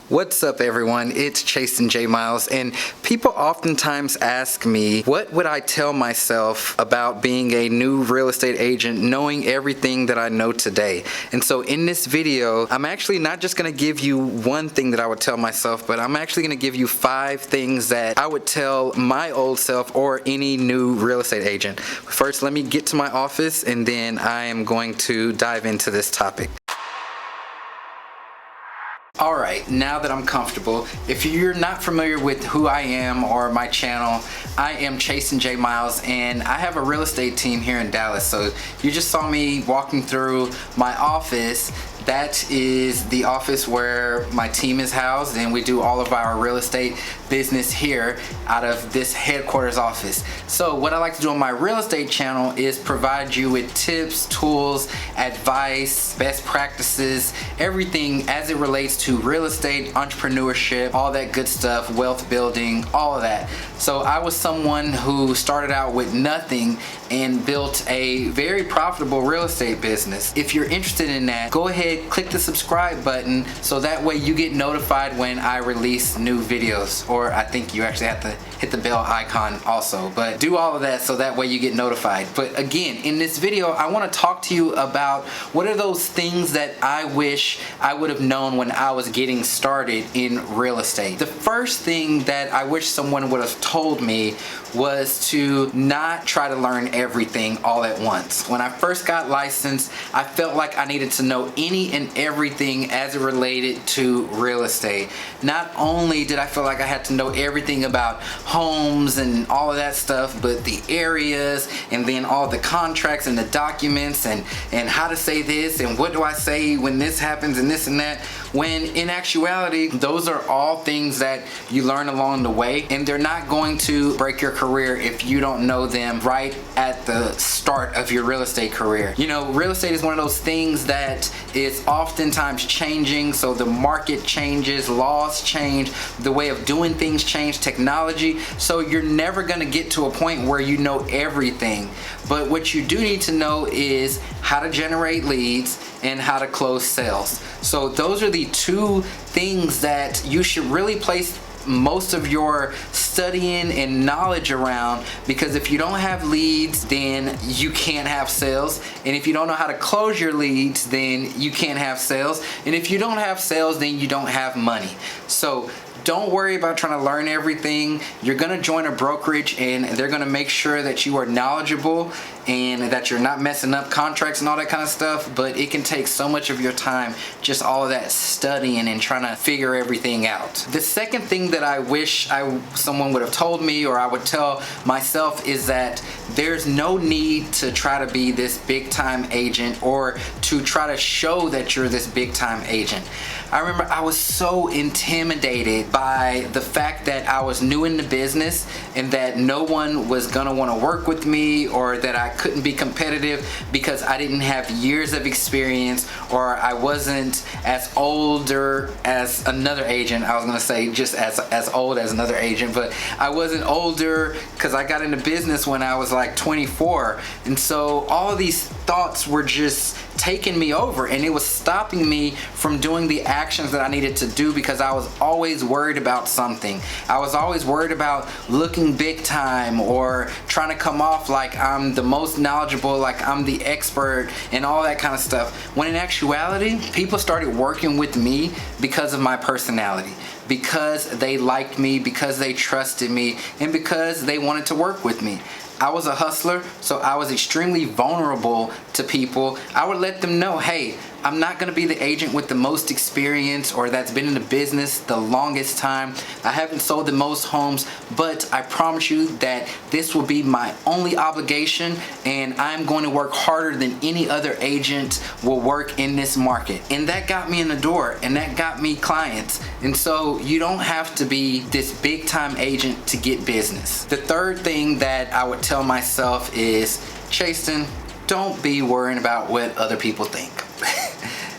What's up everyone, it's Chastin J Miles, and people oftentimes ask me what would I tell myself about being a new real estate agent knowing everything that I know today. And so in this video, I'm actually not just going to give you one thing that I would tell myself, but I'm actually going to give you 5 things that I would tell my old self or any new real estate agent. First, let me get to my office and then I am going to dive into this topic. Alright, now that I'm comfortable, if you're not familiar with who I am or my channel, I am Chastin J Miles and I have a real estate team here in Dallas. So you just saw me walking through my office. That is the office where my team is housed, and we do all of our real estate business here out of this headquarters office. So what I like to do on my real estate channel is provide you with tips, tools, advice, best practices, everything as it relates to real estate, entrepreneurship, all that good stuff, wealth building, all of that. So I was someone who started out with nothing and built a very profitable real estate business. If you're interested in that, go ahead, click the subscribe button so that way you get notified when I release new videos, or I think you actually have to hit the bell icon also, but do all of that so that way you get notified. But again, in this video I want to talk to you about what are those things that I wish I would have known when I was getting started in real estate. The first thing that I wish someone would have told me was to not try to learn everything all at once. When I first got licensed, I felt like I needed to know any and everything as it related to real estate. Not only did I feel like I had to know everything about homes and all of that stuff, but the areas and then all the contracts and the documents and how to say this and what do I say when this happens and this and that, when in actuality those are all things that you learn along the way, and they're not going to break your career if you don't know them right at the start of your real estate career. You know, real estate is one of those things that is oftentimes changing, so the market changes, laws change, the way of doing things change, technology, so you're never going to get to a point where you know everything. But what you do need to know is how to generate leads and how to close sales. So those are the 2 things that you should really place most of your studying and knowledge around, because if you don't have leads, then you can't have sales, and if you don't know how to close your leads, then you can't have sales, and if you don't have sales, then you don't have money. So don't worry about trying to learn everything. You're gonna join a brokerage and they're gonna make sure that you are knowledgeable and that you're not messing up contracts and all that kind of stuff, but it can take so much of your time, just all of that studying and trying to figure everything out. The second thing that I wish someone would have told me, or I would tell myself, is that there's no need to try to be this big time agent or to try to show that you're this big time agent. I remember I was so intimidated by the fact that I was new in the business and that no one was gonna wanna work with me, or that I couldn't be competitive because I didn't have years of experience, or I wasn't as older as another agent. I was gonna say just as old as another agent, but I wasn't older because I got into business when I was like 24. And so all of these thoughts were just taking me over, and it was stopping me from doing the actions that I needed to do because I was always worried about something. I was always worried about looking big time or trying to come off like I'm the most knowledgeable, like I'm the expert and all that kind of stuff. When in actuality, people started working with me because of my personality, because they liked me, because they trusted me, and because they wanted to work with me. I was a hustler, so I was extremely vulnerable to people. I would let them know, hey, I'm not gonna be the agent with the most experience or that's been in the business the longest time. I haven't sold the most homes, but I promise you that this will be my only obligation, and I'm going to work harder than any other agent will work in this market. And that got me in the door, and that got me clients. And so you don't have to be this big time agent to get business. The third thing that I would tell myself is, Chastin, don't be worrying about what other people think.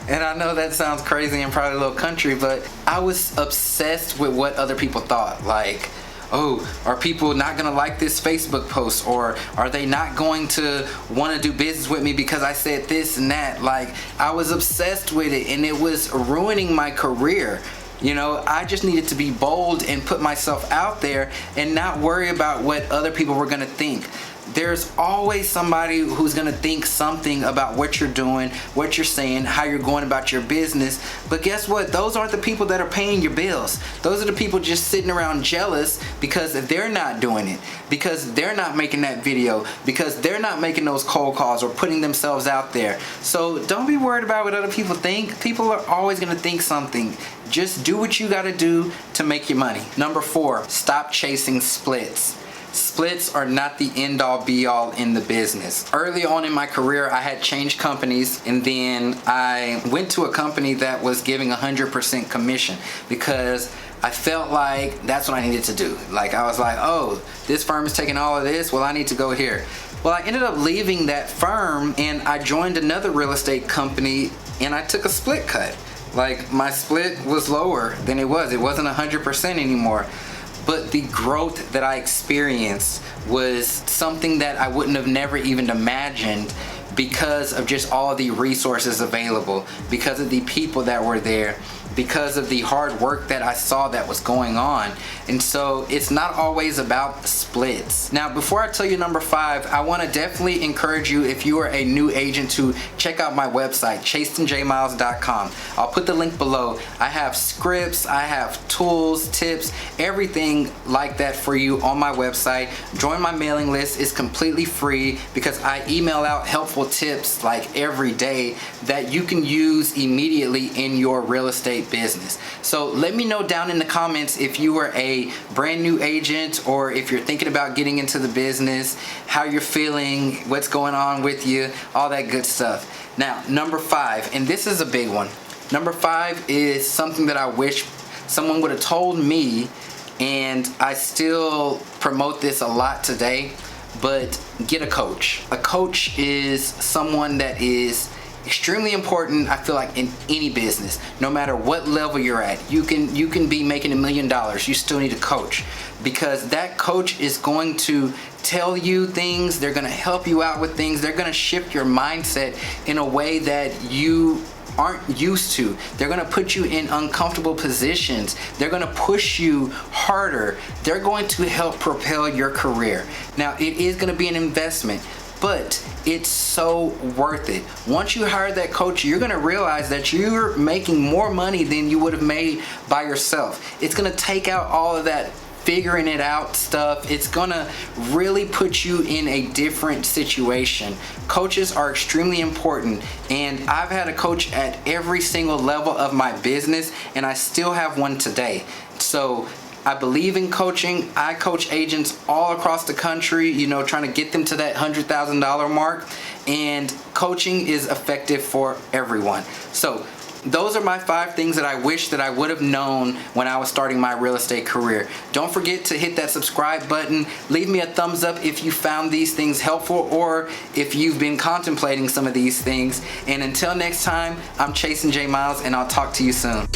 And I know that sounds crazy and probably a little country, but I was obsessed with what other people thought. Like, oh, are people not gonna like this Facebook post, or are they not going to want to do business with me because I said this and that? Like, I was obsessed with it, and it was ruining my career. You know, I just needed to be bold and put myself out there and not worry about what other people were gonna think. There's always somebody who's gonna think something about what you're doing, what you're saying, how you're going about your business. But guess what? Those aren't the people that are paying your bills. Those are the people just sitting around jealous because they're not doing it, because they're not making that video, because they're not making those cold calls or putting themselves out there. So don't be worried about what other people think. People are always gonna think something. Just do what you gotta do to make your money. Number 4, stop chasing splits. Splits are not the end all be all in the business. Early on in my career, I had changed companies, and then I went to a company that was giving 100% commission because I felt like that's what I needed to do. Like, I was like, oh, this firm is taking all of this, well, I need to go here. Well, I ended up leaving that firm and I joined another real estate company and I took a split cut. Like, my split was lower than it was. It wasn't 100% anymore. But the growth that I experienced was something that I wouldn't have never even imagined because of just all the resources available, because of the people that were there, because of the hard work that I saw that was going on. And so it's not always about splits. Now, before I tell you number 5, I want to definitely encourage you, if you are a new agent, to check out my website, ChastinJmiles.com. I'll put the link below. I have scripts, I have tools, tips, everything like that for you on my website. Join my mailing list. It's completely free because I email out helpful tips like every day that you can use immediately in your real estate business. So let me know down in the comments if you are a brand new agent or if you're thinking about getting into the business, how you're feeling, what's going on with you, all that good stuff. Now, number 5, and this is a big one. Number 5 is something that I wish someone would have told me, and I still promote this a lot today, but get a coach. A coach is someone that is extremely important, I feel like, in any business. No matter what level you're at, you can be making $1 million, you still need a coach, because that coach is going to tell you things, they're going to help you out with things, they're going to shift your mindset in a way that you aren't used to. They're going to put you in uncomfortable positions. They're going to push you harder. They're going to help propel your career. Now, it is going to be an investment, but it's so worth it. Once you hire that coach, you're gonna realize that you're making more money than you would have made by yourself. It's gonna take out all of that figuring it out stuff. It's gonna really put you in a different situation. Coaches are extremely important, and I've had a coach at every single level of my business, and I still have one today. So I believe in coaching. I coach agents all across the country, you know, trying to get them to that $100,000 mark, and coaching is effective for everyone. So those are my 5 things that I wish that I would have known when I was starting my real estate career. Don't forget to hit that subscribe button. Leave me a thumbs up if you found these things helpful or if you've been contemplating some of these things. And until next time, I'm Chastin J. Miles, and I'll talk to you soon.